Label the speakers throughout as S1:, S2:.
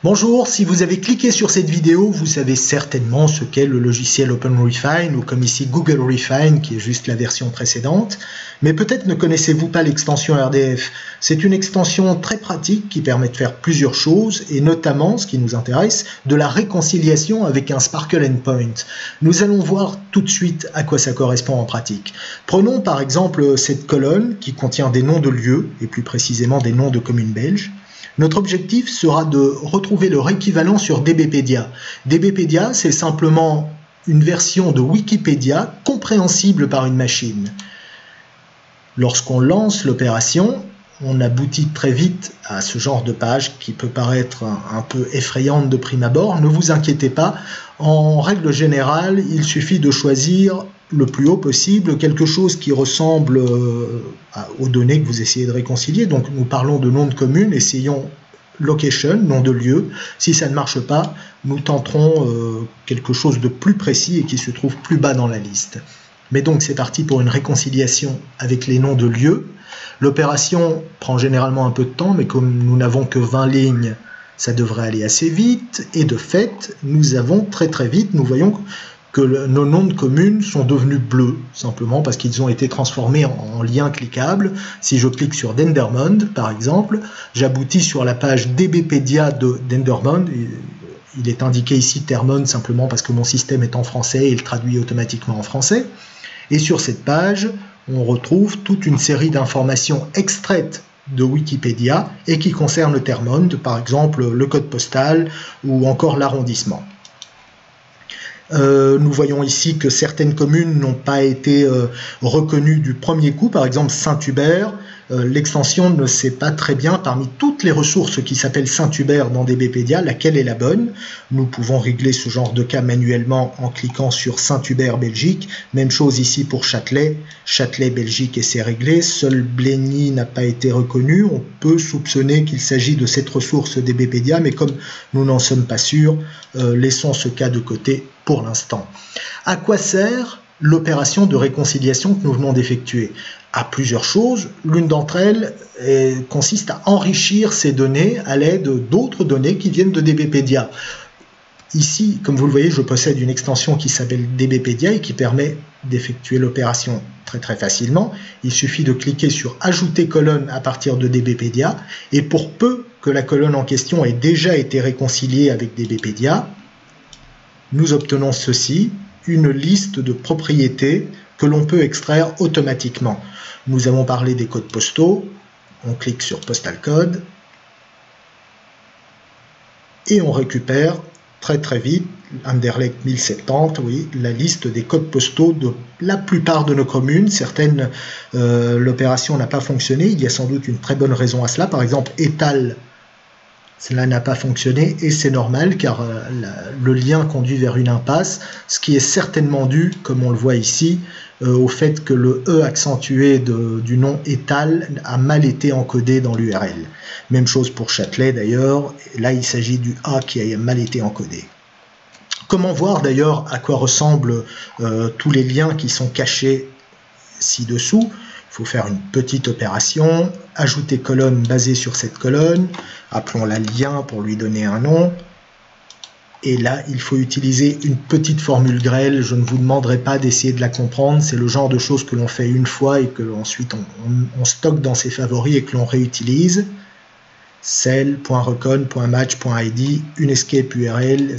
S1: Bonjour, si vous avez cliqué sur cette vidéo, vous savez certainement ce qu'est le logiciel OpenRefine ou comme ici Google Refine qui est juste la version précédente, mais peut-être ne connaissez-vous pas l'extension RDF. C'est une extension très pratique qui permet de faire plusieurs choses et notamment, ce qui nous intéresse, de la réconciliation avec un Sparkle Endpoint. Nous allons voir tout de suite à quoi ça correspond en pratique. Prenons par exemple cette colonne qui contient des noms de lieux et plus précisément des noms de communes belges. Notre objectif sera de retrouver leur équivalent sur DBpedia. DBpedia, c'est simplement une version de Wikipédia compréhensible par une machine. Lorsqu'on lance l'opération, on aboutit très vite à ce genre de page qui peut paraître un peu effrayante de prime abord. Ne vous inquiétez pas, en règle générale, il suffit de choisir le plus haut possible quelque chose qui ressemble aux données que vous essayez de réconcilier. Donc nous parlons de nom de commune, essayons location, nom de lieu. Si ça ne marche pas, nous tenterons quelque chose de plus précis et qui se trouve plus bas dans la liste. Mais donc c'est parti pour une réconciliation avec les noms de lieux. L'opération prend généralement un peu de temps, mais comme nous n'avons que 20 lignes, ça devrait aller assez vite. Et de fait, nous avons très vite, nous voyons que nos noms de communes sont devenus bleus, simplement parce qu'ils ont été transformés en liens cliquables. Si je clique sur Dendermonde, par exemple, j'aboutis sur la page DBpedia de Dendermonde. Il est indiqué ici Termonde simplement parce que mon système est en français et il traduit automatiquement en français. Et sur cette page, on retrouve toute une série d'informations extraites de Wikipédia et qui concernent le Termonde, par exemple le code postal ou encore l'arrondissement. Nous voyons ici que certaines communes n'ont pas été reconnues du premier coup, par exemple Saint-Hubert. L'extension ne sait pas très bien parmi toutes les ressources qui s'appellent Saint-Hubert dans DBpedia, laquelle est la bonne. Nous pouvons régler ce genre de cas manuellement en cliquant sur Saint-Hubert Belgique. Même chose ici pour Châtelet. Châtelet Belgique et c'est réglé. Seul Blény n'a pas été reconnu. On peut soupçonner qu'il s'agit de cette ressource DBpedia, mais comme nous n'en sommes pas sûrs, laissons ce cas de côté pour l'instant. À quoi sert l'opération de réconciliation que nous venons d'effectuer? À plusieurs choses. L'une d'entre elles consiste à enrichir ces données à l'aide d'autres données qui viennent de DBpedia. Ici, comme vous le voyez, je possède une extension qui s'appelle DBpedia et qui permet d'effectuer l'opération très facilement. Il suffit de cliquer sur Ajouter colonne à partir de DBpedia et pour peu que la colonne en question ait déjà été réconciliée avec DBpedia, nous obtenons ceci, une liste de propriétés que l'on peut extraire automatiquement. Nous avons parlé des codes postaux, on clique sur Postal Code et on récupère très vite, Anderlecht 1070, oui, la liste des codes postaux de la plupart de nos communes. Certaines, l'opération n'a pas fonctionné, il y a sans doute une très bonne raison à cela, par exemple Étal. Cela n'a pas fonctionné et c'est normal car le lien conduit vers une impasse, ce qui est certainement dû, comme on le voit ici, au fait que le E accentué du nom Étal a mal été encodé dans l'URL. Même chose pour Châtelet d'ailleurs, là il s'agit du A qui a mal été encodé. Comment voir d'ailleurs à quoi ressemblent tous les liens qui sont cachés ci-dessous? Il faut faire une petite opération, ajouter colonne basée sur cette colonne, appelons-la lien pour lui donner un nom. Et là, il faut utiliser une petite formule grêle. Je ne vous demanderai pas d'essayer de la comprendre. C'est le genre de choses que l'on fait une fois et que ensuite on stocke dans ses favoris et que l'on réutilise. Cell.recon.match.id, une escape URL.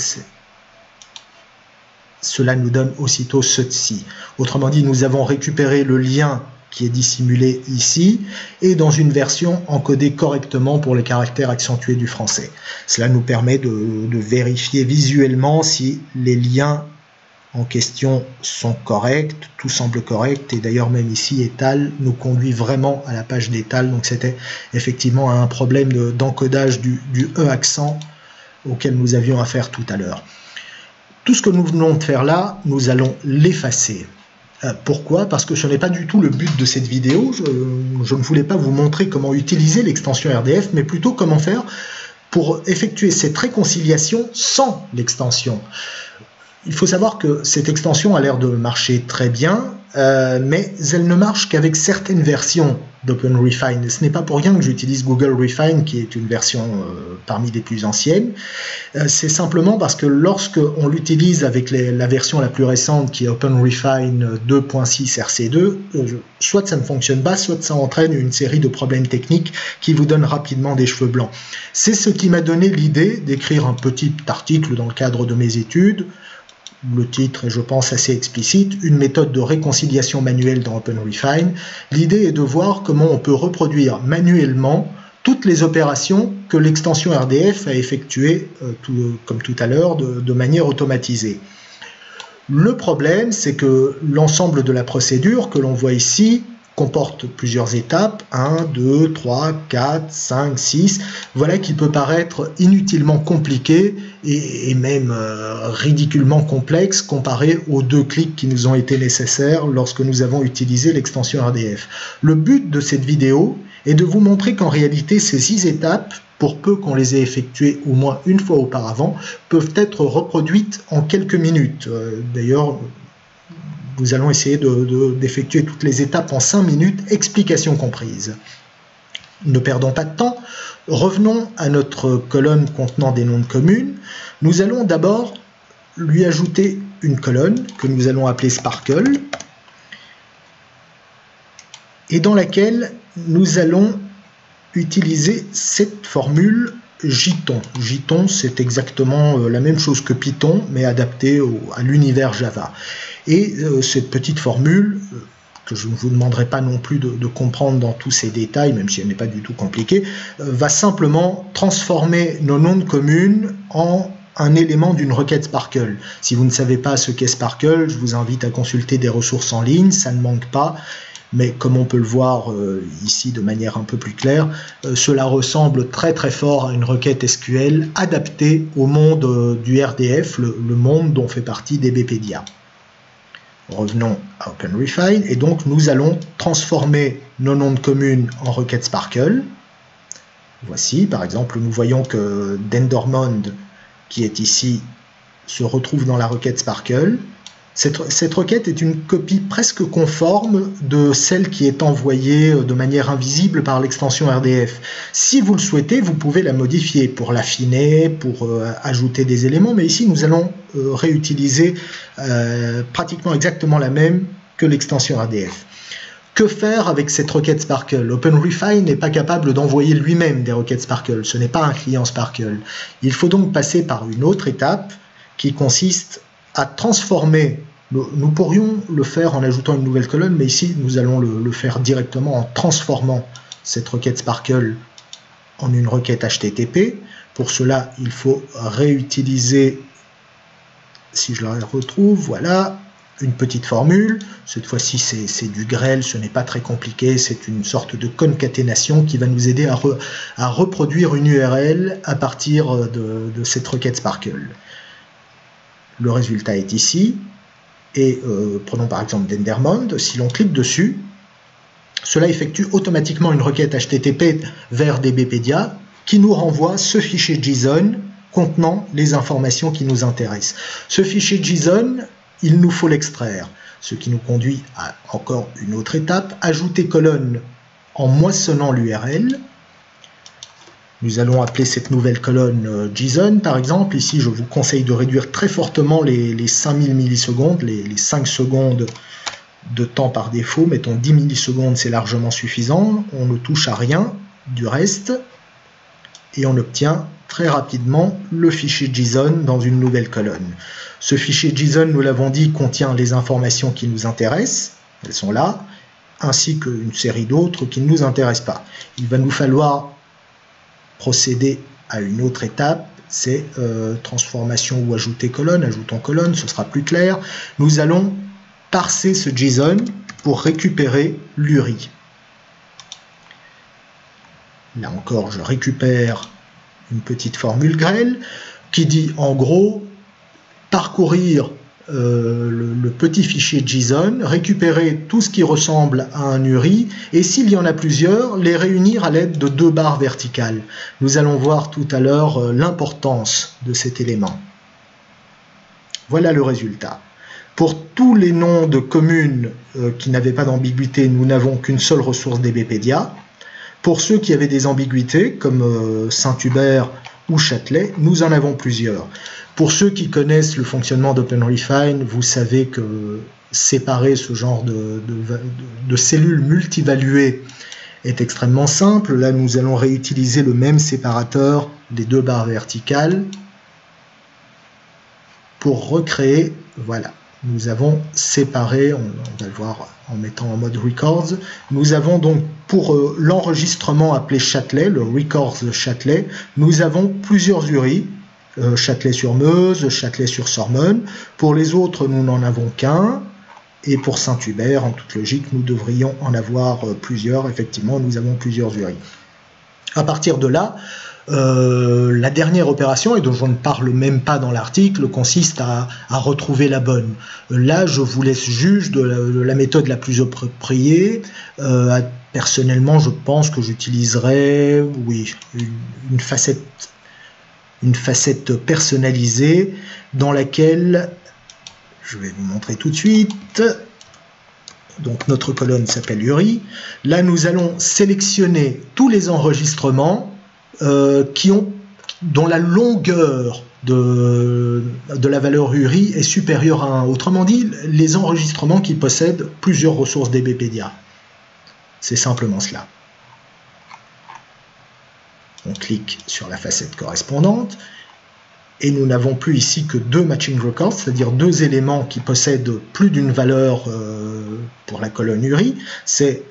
S1: Cela nous donne aussitôt ceci. Autrement dit, nous avons récupéré le lien qui est dissimulé ici, et dans une version encodée correctement pour les caractères accentués du français. Cela nous permet de vérifier visuellement si les liens en question sont corrects, tout semble correct, et d'ailleurs même ici, Étal nous conduit vraiment à la page d'Étal, donc c'était effectivement un problème d'encodage du E accent auquel nous avions affaire tout à l'heure. Tout ce que nous venons de faire là, nous allons l'effacer. Pourquoi? Parce que ce n'est pas du tout le but de cette vidéo. Je ne voulais pas vous montrer comment utiliser l'extension RDF, mais plutôt comment faire pour effectuer cette réconciliation sans l'extension. Il faut savoir que cette extension a l'air de marcher très bien. mais elle ne marche qu'avec certaines versions d'OpenRefine. Ce n'est pas pour rien que j'utilise Google Refine, qui est une version parmi les plus anciennes. C'est simplement parce que lorsque on l'utilise avec la version la plus récente, qui est OpenRefine 2.6 RC2, soit ça ne fonctionne pas, soit ça entraîne une série de problèmes techniques qui vous donnent rapidement des cheveux blancs. C'est ce qui m'a donné l'idée d'écrire un petit article dans le cadre de mes études. Le titre est, je pense, assez explicite, une méthode de réconciliation manuelle dans OpenRefine. L'idée est de voir comment on peut reproduire manuellement toutes les opérations que l'extension RDF a effectuées, comme tout à l'heure, de manière automatisée. Le problème, c'est que l'ensemble de la procédure que l'on voit ici comporte plusieurs étapes, 1, 2, 3, 4, 5, 6, voilà qui peut paraître inutilement compliqué et même ridiculement complexe comparé aux 2 clics qui nous ont été nécessaires lorsque nous avons utilisé l'extension RDF. Le but de cette vidéo est de vous montrer qu'en réalité ces 6 étapes, pour peu qu'on les ait effectuées au moins une fois auparavant, peuvent être reproduites en quelques minutes. D'ailleurs, nous allons essayer d'effectuer toutes les étapes en 5 minutes, explication comprise. Ne perdons pas de temps, revenons à notre colonne contenant des noms de communes. Nous allons d'abord lui ajouter une colonne que nous allons appeler Sparkle et dans laquelle nous allons utiliser cette formule Jython. Jython, c'est exactement la même chose que Python, mais adapté à l'univers Java. Et cette petite formule, que je ne vous demanderai pas non plus de comprendre dans tous ces détails, même si elle n'est pas du tout compliquée, va simplement transformer nos noms de communes en un élément d'une requête Sparkle. Si vous ne savez pas ce qu'est Sparkle, je vous invite à consulter des ressources en ligne, ça ne manque pas. Mais comme on peut le voir ici de manière un peu plus claire, cela ressemble très fort à une requête SQL adaptée au monde du RDF, le monde dont fait partie DBpedia. Revenons à OpenRefine et donc nous allons transformer nos noms de communes en requête Sparkle. Voici, par exemple, nous voyons que Dendermonde, qui est ici, se retrouve dans la requête Sparkle. Cette requête est une copie presque conforme de celle qui est envoyée de manière invisible par l'extension RDF. Si vous le souhaitez, vous pouvez la modifier pour l'affiner, pour ajouter des éléments, mais ici nous allons réutiliser pratiquement exactement la même que l'extension RDF. Que faire avec cette requête Sparkle? OpenRefine n'est pas capable d'envoyer lui-même des requêtes Sparkle, ce n'est pas un client Sparkle. Il faut donc passer par une autre étape qui consiste à transformer, nous pourrions le faire en ajoutant une nouvelle colonne, mais ici nous allons le faire directement en transformant cette requête Sparkle en une requête HTTP. Pour cela, il faut réutiliser, si je la retrouve, voilà, une petite formule. Cette fois-ci, c'est du grêle, ce n'est pas très compliqué, c'est une sorte de concaténation qui va nous aider à reproduire une URL à partir de cette requête Sparkle. Le résultat est ici, et prenons par exemple Dendermonde, si l'on clique dessus, cela effectue automatiquement une requête HTTP vers DBpedia qui nous renvoie ce fichier JSON contenant les informations qui nous intéressent. Ce fichier JSON, il nous faut l'extraire, ce qui nous conduit à encore une autre étape, ajouter colonne en moissonnant l'URL. Nous allons appeler cette nouvelle colonne JSON par exemple. Ici, je vous conseille de réduire très fortement les 5000 millisecondes, les 5 secondes de temps par défaut. Mettons 10 millisecondes, c'est largement suffisant. On ne touche à rien du reste et on obtient très rapidement le fichier JSON dans une nouvelle colonne. Ce fichier JSON, nous l'avons dit, contient les informations qui nous intéressent. Elles sont là, ainsi qu'une série d'autres qui ne nous intéressent pas. Il va nous falloir procéder à une autre étape, c'est transformation ou ajouter colonne, ajoutons colonne, ce sera plus clair. Nous allons parser ce JSON pour récupérer l'URI. Là encore, je récupère une petite formule grêle qui dit en gros parcourir le petit fichier JSON, récupérer tout ce qui ressemble à un URI et s'il y en a plusieurs, les réunir à l'aide de 2 barres verticales. Nous allons voir tout à l'heure l'importance de cet élément. Voilà le résultat. Pour tous les noms de communes qui n'avaient pas d'ambiguïté, nous n'avons qu'une seule ressource DBpedia. Pour ceux qui avaient des ambiguïtés, comme Saint-Hubert ou Châtelet, nous en avons plusieurs. Pour ceux qui connaissent le fonctionnement d'OpenRefine, vous savez que séparer ce genre de cellules multivaluées est extrêmement simple. Là, nous allons réutiliser le même séparateur des deux barres verticales pour recréer, voilà, nous avons séparé, on va le voir en mettant en mode Records, nous avons donc pour l'enregistrement appelé Châtelet, le Records Châtelet, nous avons plusieurs URI, Châtelet-sur-Meuse, Châtelet-sur-Sormonne. Pour les autres, nous n'en avons qu'un. Et pour Saint-Hubert, en toute logique, nous devrions en avoir plusieurs. Effectivement, nous avons plusieurs URI. À partir de là, la dernière opération, et dont je ne parle même pas dans l'article, consiste à retrouver la bonne. Là, je vous laisse juge de la méthode la plus appropriée. Personnellement, je pense que j'utiliserai, oui, une facette personnalisée dans laquelle, je vais vous montrer tout de suite, donc notre colonne s'appelle URI. Là, nous allons sélectionner tous les enregistrements dont la longueur de la valeur URI est supérieure à 1. Autrement dit, les enregistrements qui possèdent plusieurs ressources DBpedia. C'est simplement cela. On clique sur la facette correspondante et nous n'avons plus ici que deux matching records, c'est-à-dire deux éléments qui possèdent plus d'une valeur pour la colonne URI. C'est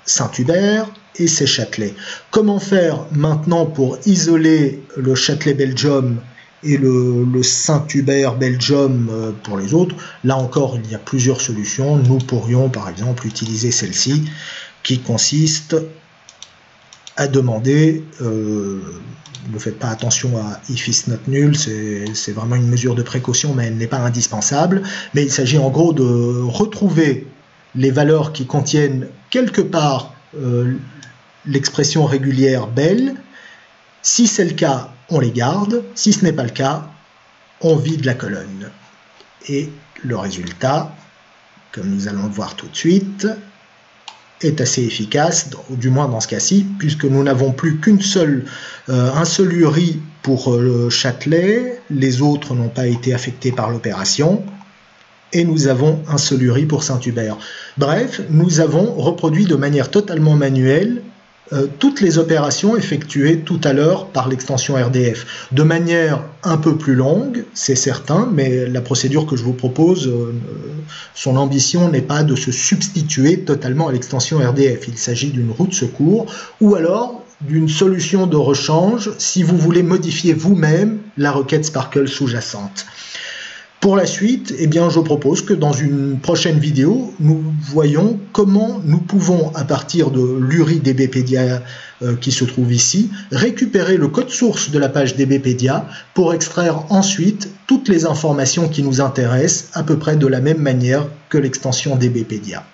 S1: Saint-Hubert et c'est Châtelet. Comment faire maintenant pour isoler le Châtelet Belgium et le Saint-Hubert Belgium pour les autres? Là encore, il y a plusieurs solutions. Nous pourrions par exemple utiliser celle-ci qui consiste à demander, ne faites pas attention à if is not null, c'est vraiment une mesure de précaution, mais elle n'est pas indispensable. Mais il s'agit en gros de retrouver les valeurs qui contiennent quelque part l'expression régulière belle. Si c'est le cas, on les garde. Si ce n'est pas le cas, on vide la colonne. Et le résultat, comme nous allons le voir tout de suite, est assez efficace, du moins dans ce cas-ci, puisque nous n'avons plus un seul URI pour le Châtelet, les autres n'ont pas été affectés par l'opération, et nous avons un seul URI pour Saint-Hubert. Bref, nous avons reproduit de manière totalement manuelle toutes les opérations effectuées tout à l'heure par l'extension RDF, de manière un peu plus longue, c'est certain, mais la procédure que je vous propose, son ambition n'est pas de se substituer totalement à l'extension RDF. Il s'agit d'une roue de secours ou alors d'une solution de rechange si vous voulez modifier vous-même la requête Sparkle sous-jacente. Pour la suite, eh bien, je propose que dans une prochaine vidéo, nous voyons comment nous pouvons, à partir de l'URI DBpedia qui se trouve ici, récupérer le code source de la page DBpedia pour extraire ensuite toutes les informations qui nous intéressent à peu près de la même manière que l'extension DBpedia.